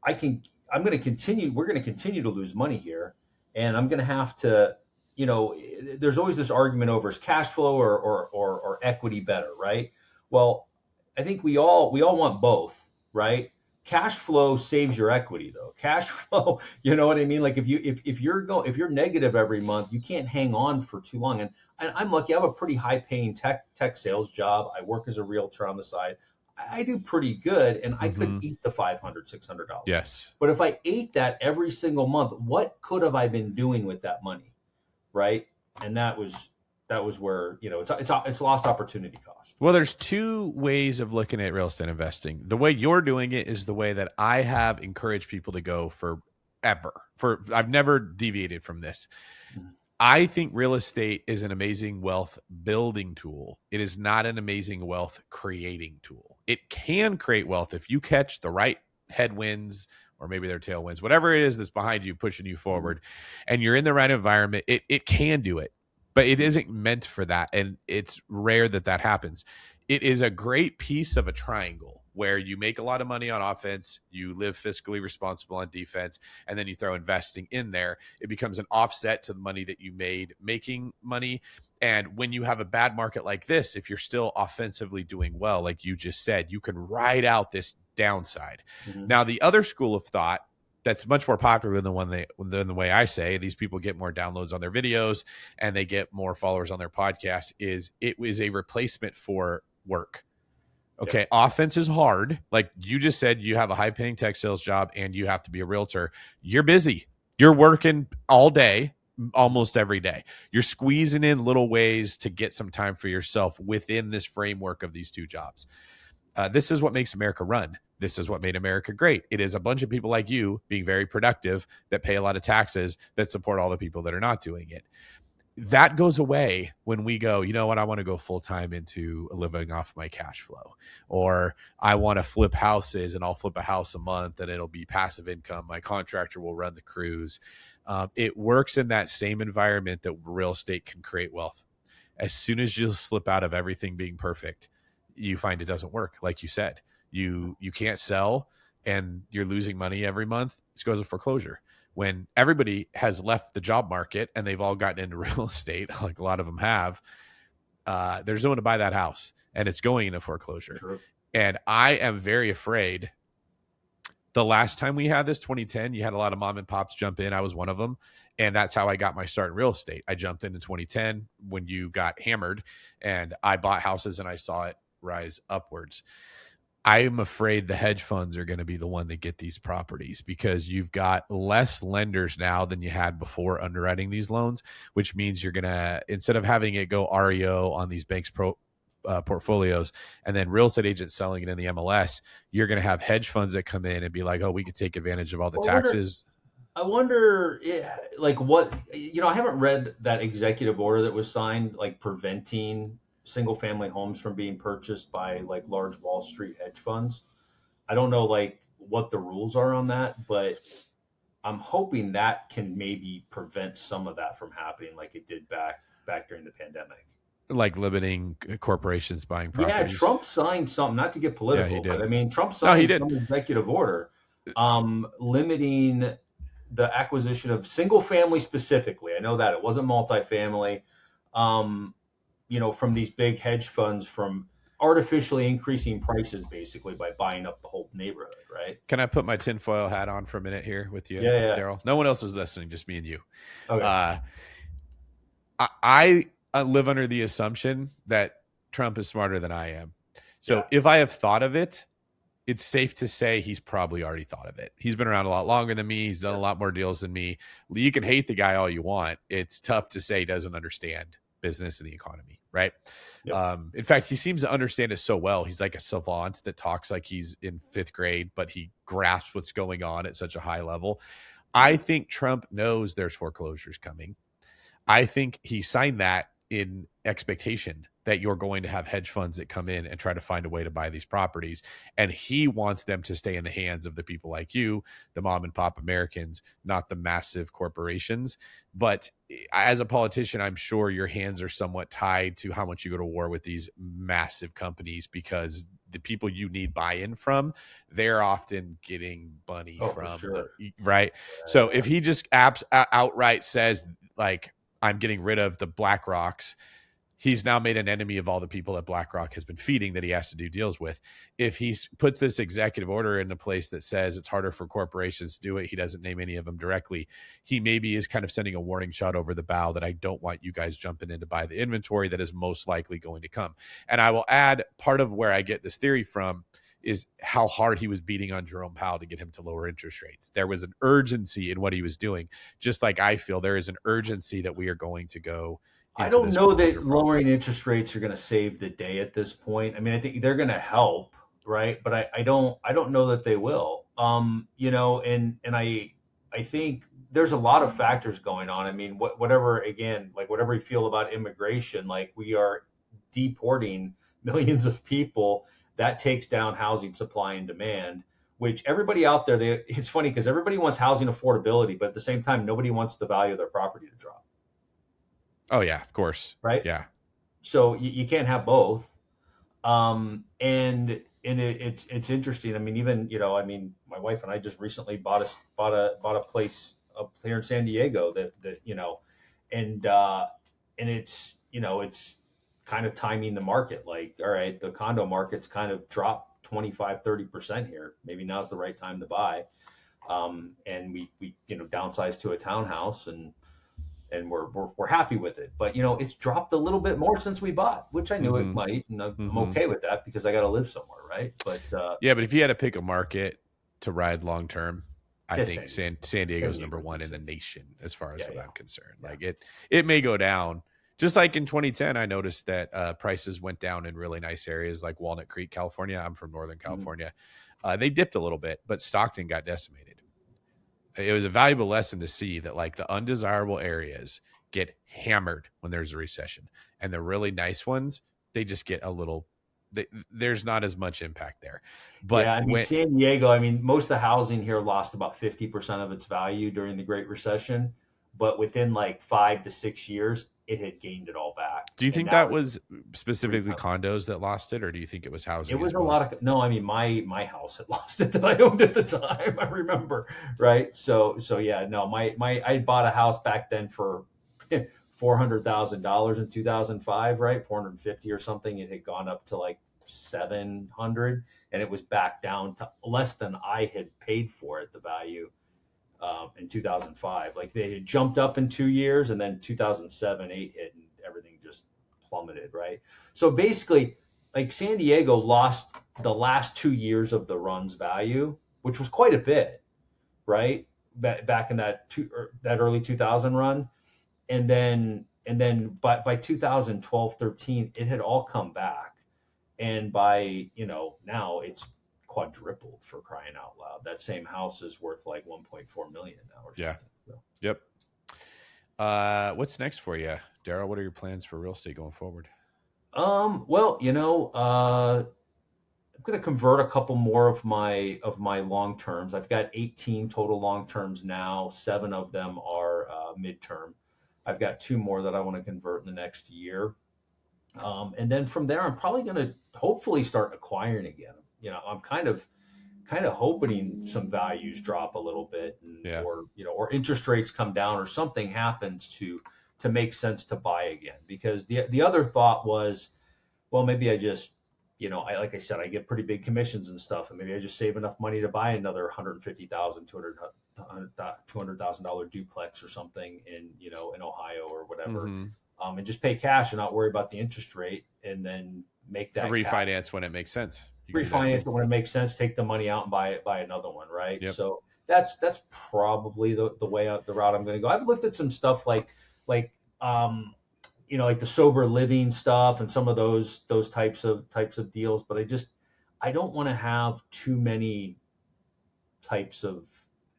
I can, I'm going to continue, we're going to continue to lose money here. And I'm going to have to, you know, there's always this argument over is cash flow or equity better, right? Well, I think we all want both, right? Cash flow saves your equity though. Cash flow, you know what I mean? Like if you're negative every month, you can't hang on for too long. And I'm lucky. I have a pretty high paying tech sales job. I work as a realtor on the side. I do pretty good, and I could eat the $500, $600. Yes. But if I ate that every single month, what could have I been doing with that money, right? And that was where, you know, it's lost opportunity cost. Well, there's two ways of looking at real estate investing. The way you're doing it is the way that I have encouraged people to go forever. I've never deviated from this. I think real estate is an amazing wealth building tool. It is not an amazing wealth creating tool. It can create wealth if you catch the right headwinds, or maybe they're tailwinds, whatever it is that's behind you, pushing you forward, and you're in the right environment, it can do it, but it isn't meant for that. And it's rare that happens. It is a great piece of a triangle where you make a lot of money on offense, you live fiscally responsible on defense, and then you throw investing in there. It becomes an offset to the money that you made making money. And when you have a bad market like this, if you're still offensively doing well, like you just said, you can ride out this downside. Now, the other school of thought that's much more popular than the way I say, these people get more downloads on their videos and they get more followers on their podcast, is it was a replacement for work. Okay. Yep. Offense is hard. Like you just said, you have a high paying tech sales job and you have to be a realtor. You're busy. You're working all day, almost every day. You're squeezing in little ways to get some time for yourself within this framework of these two jobs. This is what makes America run. This is what made America great. It is a bunch of people like you being very productive that pay a lot of taxes that support all the people that are not doing it. That goes away when we go, you know what, I want to go full time into living off my cash flow, or I want to flip houses and I'll flip a house a month and it'll be passive income. My contractor will run the crews. It works in that same environment that real estate can create wealth. As soon as you slip out of everything being perfect, you find it doesn't work. Like you said, you can't sell and you're losing money every month. It goes to foreclosure. When everybody has left the job market and they've all gotten into real estate, like a lot of them have, there's no one to buy that house and it's going into foreclosure. True. And I am very afraid. The last time we had this, 2010, you had a lot of mom and pops jump in. I was one of them. And that's how I got my start in real estate. I jumped in 2010 when you got hammered, and I bought houses and I saw it rise upwards. I'm afraid the hedge funds are going to be the one that get these properties, because you've got less lenders now than you had before underwriting these loans, which means you're going to, instead of having it go REO on these banks portfolios and then real estate agents selling it in the MLS, you're going to have hedge funds that come in and be like, oh, we could take advantage of all the taxes. I wonder, like what, you know, I haven't read that executive order that was signed, like preventing single family homes from being purchased by like large Wall Street hedge funds. I don't know like what the rules are on that, but I'm hoping that can maybe prevent some of that from happening like it did back during the pandemic. Like limiting corporations buying properties. Yeah, Trump signed something, not to get political, he did. but I mean, Trump signed some executive order limiting the acquisition of single family specifically. I know that it wasn't multifamily. You know, from these big hedge funds, from artificially increasing prices basically by buying up the whole neighborhood, right? Can I put my tinfoil hat on for a minute here with you, yeah. Daryl? No one else is listening, just me and you. Okay. I live under the assumption that Trump is smarter than I am. So if I have thought of it, it's safe to say he's probably already thought of it. He's been around a lot longer than me. He's done a lot more deals than me. You can hate the guy all you want. It's tough to say he doesn't understand business and the economy, right? Yep. In fact, he seems to understand it so well. He's like a savant that talks like he's in fifth grade, but he grasps what's going on at such a high level. I think Trump knows there's foreclosures coming. I think he signed that in expectation that you're going to have hedge funds that come in and try to find a way to buy these properties. And he wants them to stay in the hands of the people like you, the mom and pop Americans, not the massive corporations. But as a politician, I'm sure your hands are somewhat tied to how much you go to war with these massive companies, because the people you need buy-in from, they're often getting money from sure. right. So if he just outright says, like, I'm getting rid of the BlackRocks, he's now made an enemy of all the people that BlackRock has been feeding that he has to do deals with. If he puts this executive order into place that says it's harder for corporations to do it, he doesn't name any of them directly. He maybe is kind of sending a warning shot over the bow that I don't want you guys jumping in to buy the inventory that is most likely going to come. And I will add, part of where I get this theory from is how hard he was beating on Jerome Powell to get him to lower interest rates. There was an urgency in what he was doing, just like I feel there is an urgency that we are going to go into. I don't know that lowering interest rates are going to save the day at this point. I mean, I think they're going to help, right? But I don't know that they will. You know, and I think there's a lot of factors going on. I mean, whatever you feel about immigration, like, we are deporting millions of people. That takes down housing supply and demand, which everybody out there, it's funny because everybody wants housing affordability, but at the same time, nobody wants the value of their property to drop. Oh yeah, of course. Right. Yeah. So you can't have both. It's interesting. I mean, even, my wife and I just recently bought a place up here in San Diego and it's kind of timing the market. Like, all right, the condo market's kind of dropped 25-30% here. Maybe now's the right time to buy. And we downsized to a townhouse and we're happy with it. But it's dropped a little bit more since we bought, which I knew it might, and I'm okay with that because I got to live somewhere, right? But yeah, but if you had to pick a market to ride long term, I think San Diego's number one in the nation as far as I'm concerned. Yeah. Like it may go down. Just like in 2010, I noticed that prices went down in really nice areas like Walnut Creek, California. I'm from Northern California. They dipped a little bit, but Stockton got decimated. It was a valuable lesson to see that, like, the undesirable areas get hammered when there's a recession, and the really nice ones, they just get a little. There's not as much impact there. But yeah, I mean, San Diego, most of the housing here lost about 50% of its value during the Great Recession, but within like 5 to 6 years, it had gained it all back. Do you think that was specifically condos that lost it, or do you think it was housing? It was a lot of no. I mean, my house had lost it that I owned at the time. I remember, right? So yeah, no. I bought a house back then for $400,000 in 2005, right? 450 or something. It had gone up to like 700, and it was back down to less than I had paid for it, the value. In 2005, like, they had jumped up in 2 years, and then 2007, 8 hit, and everything just plummeted, right? So basically, like, San Diego lost the last 2 years of the run's value, which was quite a bit, right? Back in that early 2000 run, and then by 2012, 13, it had all come back, and by now it's quadrupled, for crying out loud. That same house is worth like 1.4 million now or something. Yeah. So. Yep. What's next for you, Daryl? What are your plans for real estate going forward? Well, I'm going to convert a couple more of my long terms. I've got 18 total long terms now. 7 of them are midterm. I've got 2 more that I want to convert in the next year. And then from there, I'm probably going to hopefully start acquiring again. I'm kind of hoping some values drop a little bit, or interest rates come down, or something happens to make sense to buy again. Because the other thought was, well, maybe I just, like I said, I get pretty big commissions and stuff, and maybe I just save enough money to buy another $150,000, $200,000 duplex or something in Ohio or whatever, and just pay cash and not worry about the interest rate, and then make that refinance when it makes sense. You can do that refinance too. it when it makes sense, take the money out and buy another one, right? Yep. So that's probably the route I'm going to go. I've looked at some stuff like um, like the sober living stuff and some of those types of deals, but I don't want to have too many types of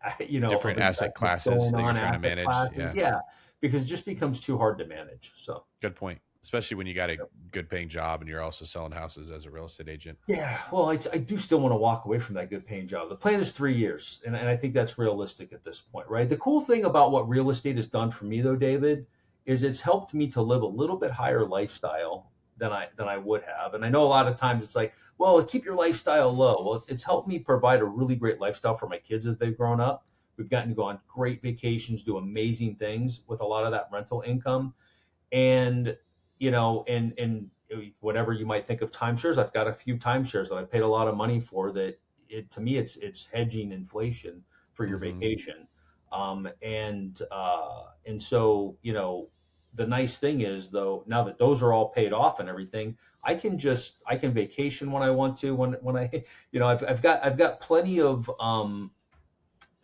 of Different asset investments classes going that you're on, trying to asset manage. classes, Yeah. yeah, because it just becomes too hard to manage. So. Good point. Especially when you got a good paying job and you're also selling houses as a real estate agent. Yeah, well, I do still want to walk away from that good paying job. The plan is 3 years, and I think that's realistic at this point, right? The cool thing about what real estate has done for me, though, David, is it's helped me to live a little bit higher lifestyle than I would have. And I know a lot of times it's like, well, keep your lifestyle low. Well, it's helped me provide a really great lifestyle for my kids as they've grown up. We've gotten to go on great vacations, do amazing things with a lot of that rental income. And and whatever you might think of timeshares, I've got a few timeshares that I paid a lot of money for. That to me, it's hedging inflation for your Mm-hmm. vacation. And so the nice thing is, though, now that those are all paid off and everything, I can vacation when I want to. When I I've got plenty of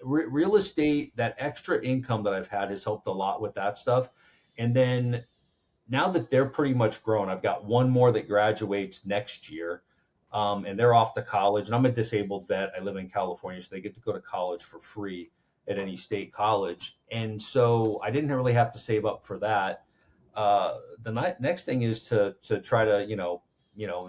real estate. That extra income that I've had has helped a lot with that stuff. And then now that they're pretty much grown, I've got one more that graduates next year, and they're off to college. And I'm a disabled vet. I live in California, so they get to go to college for free at any state college. And so I didn't really have to save up for that. The next thing is to try to in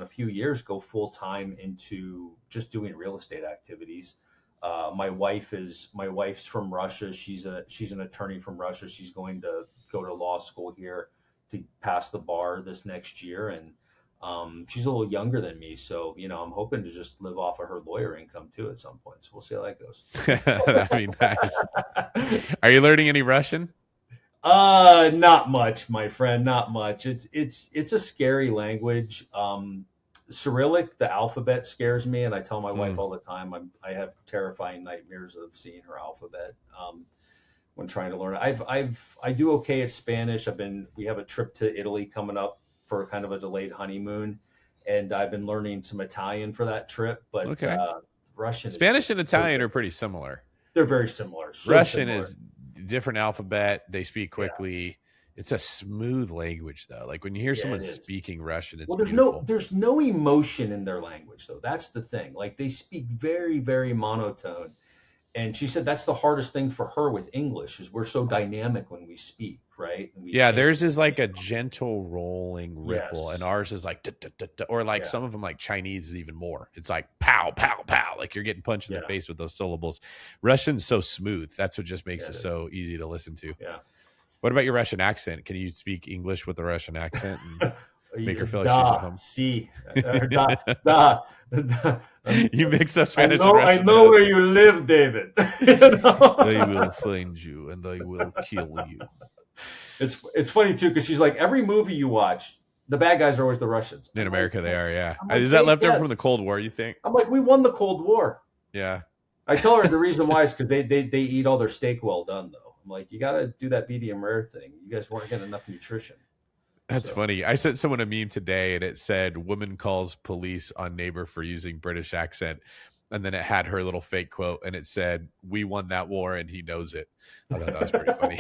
a few years go full time into just doing real estate activities. My wife's from Russia. She's an attorney from Russia. She's going to go to law school here to pass the bar this next year, and she's a little younger than me, so I'm hoping to just live off of her lawyer income too at some point. So we'll see how that goes. That'd be nice. Are you learning any Russian? Not much, my friend, not much. It's a scary language. Cyrillic, the alphabet scares me, and I tell my wife Mm. all the time I have terrifying nightmares of seeing her alphabet. When trying to learn it. I do okay at Spanish. We have a trip to Italy coming up for kind of a delayed honeymoon, and I've been learning some Italian for that trip. But Okay. Russian is Spanish just and Italian are pretty similar. they're very similar, so Russian similar. is different alphabet. They speak Yeah, quickly. It's a smooth language though. Like when you hear yeah, someone it is. speaking Russian, it's Well, there's no beautiful. there's no emotion in their language though. That's the thing. Like they speak very very monotone. And she said that's the hardest thing for her with English is we're so dynamic when we speak, right? And we Yeah, change. theirs is like a gentle rolling ripple, and Yes. ours is like or like Yeah. some of them like Chinese is even more. It's like pow pow pow, like you're getting punched in the Yeah. face with those syllables. Russian's so smooth. That's what just makes Yeah. it It is. so easy to listen to. Yeah. What about your Russian accent? Can you speak English with a Russian accent and make her feel like she's at Da, home? see, da, da, da. You mix up I Spanish and know, I Russian. That know where was you live, David. they will find you and they will kill you. It's funny too because she's like every movie you watch, the bad guys are always the Russians. In America, they are. Yeah, I'm like, is that left over yeah. from the Cold War? You think? I'm like, we won the Cold War. Yeah. I tell her the reason why is because they eat all their steak well done though. I'm like, you got to do that medium rare thing. You guys weren't getting enough nutrition. That's So funny. I sent someone a meme today and it said, "Woman calls police on neighbor for using British accent." And then it had her little fake quote and it said, "We won that war and he knows it." I thought that was pretty funny.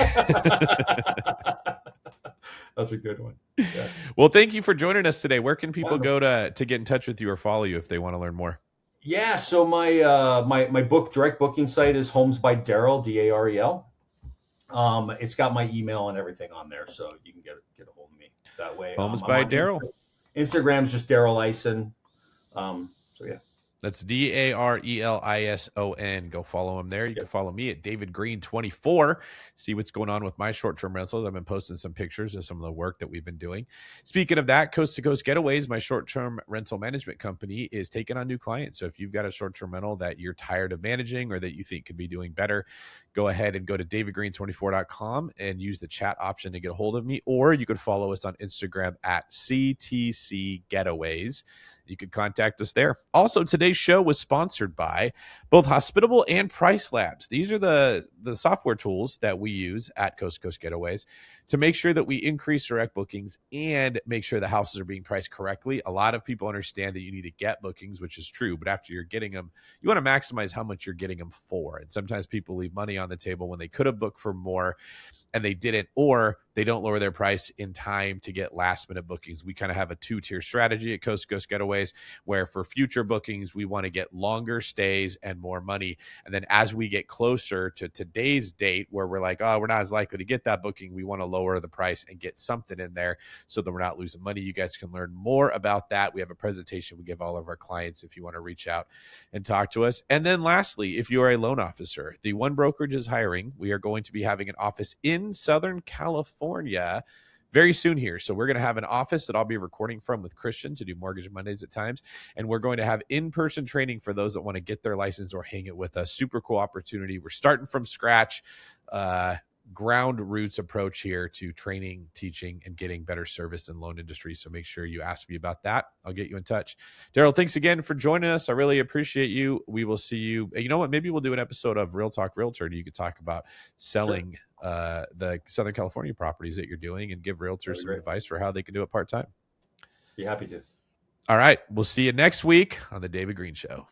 that's a good one. Yeah. Well, thank you for joining us today. Where can people Wonderful. go to get in touch with you or follow you if they want to learn more? Yeah, so my book direct booking site is Homes by Daryl, Darel. It's got my email and everything on there, so you can get a hold of me that way. Homes I'm by on Daryl. Instagram's just Daryl Ison. So yeah. That's DARELISON. Go follow him there. You can follow me at David Greene 24. See what's going on with my short-term rentals. I've been posting some pictures of some of the work that we've been doing. Speaking of that, Coast to Coast Getaways, my short-term rental management company, is taking on new clients. So if you've got a short-term rental that you're tired of managing or that you think could be doing better, go ahead and go to davidgreen24.com and use the chat option to get a hold of me. Or you could follow us on Instagram at CTC Getaways. You can contact us there. Also, today's show was sponsored by both Hospitable and Price Labs. These are the software tools that we use at Coast to Coast Getaways to make sure that we increase direct bookings and make sure the houses are being priced correctly. A lot of people understand that you need to get bookings, which is true, but after you're getting them, you want to maximize how much you're getting them for. And sometimes people leave money on the table when they could have booked for more and they didn't, or they don't lower their price in time to get last minute bookings. We kind of have a 2-tier strategy at Coast to Coast Getaways, where for future bookings, we want to get longer stays and more money. And then as we get closer to today's date, where we're like, oh, we're not as likely to get that booking, we want to lower the price and get something in there so that we're not losing money. You guys can learn more about that. We have a presentation we give all of our clients if you want to reach out and talk to us. And then lastly, if you are a loan officer, the One Brokerage is hiring. We are going to be having an office in Southern California very soon here. So we're going to have an office that I'll be recording from with Christian to do Mortgage Mondays at times. And we're going to have in-person training for those that want to get their license or hang it with us. Super cool opportunity. We're starting from scratch, ground roots approach here to training, teaching, and getting better service in the loan industry. So make sure you ask me about that. I'll get you in touch. Daryl, thanks again for joining us. I really appreciate you. We will see you. You know what? Maybe we'll do an episode of Real Talk Realtor and you could talk about selling the Southern California properties that you're doing and give realtors some advice for how they can do it part-time. Be happy to. All right. We'll see you next week on the David Greene Show.